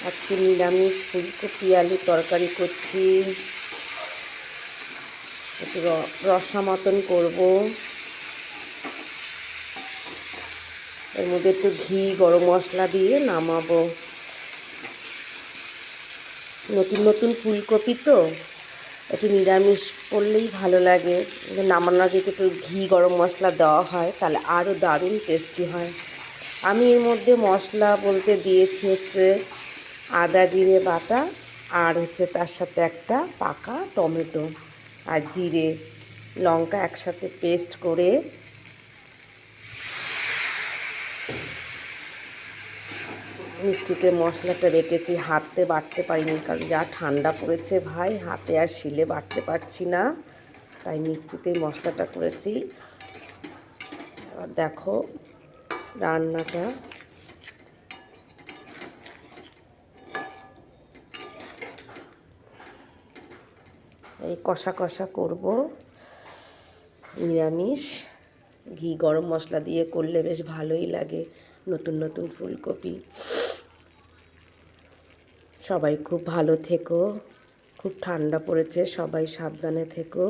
আজকে নিরামিষ ফুলকপি আলু তরকারি করছি। একটু রসা মতন করবো। এর মধ্যে একটু ঘি গরম মশলা দিয়ে নামাবো। নতুন নতুন ফুলকপি তো একটু নিরামিষ করলেই ভালো লাগে। নামানোর আগে একটু ঘি গরম মশলা দেওয়া হয়, তাহলে আরও দারুণ টেস্টি হয়। আমি এর মধ্যে মশলা বলতে দিয়েছি হচ্ছে আদা জিরে বাটা, আর হচ্ছে তার সাথে একটা পাকা টমেটো আর জিরে লঙ্কা একসাথে পেস্ট করে মিক্সিতে মশলাটা বেটেছি। হাতে বাটতে পারিনি, কারণ যা ঠান্ডা পড়েছে ভাই, হাতে আর শিলে বাটতে পারছি না, তাই মিক্সিতেই মশলাটা করেছি। আর দেখো রান্নাটা এই কষা কষা করব। নিরামিষ ঘি গরম মশলা দিয়ে করলে বেশ ভালোই লাগে। নতুন নতুন ফুলকপি। সবাই খুব ভালো থেকো। খুব ঠান্ডা পড়েছে, সবাই সাবধানে থেকো।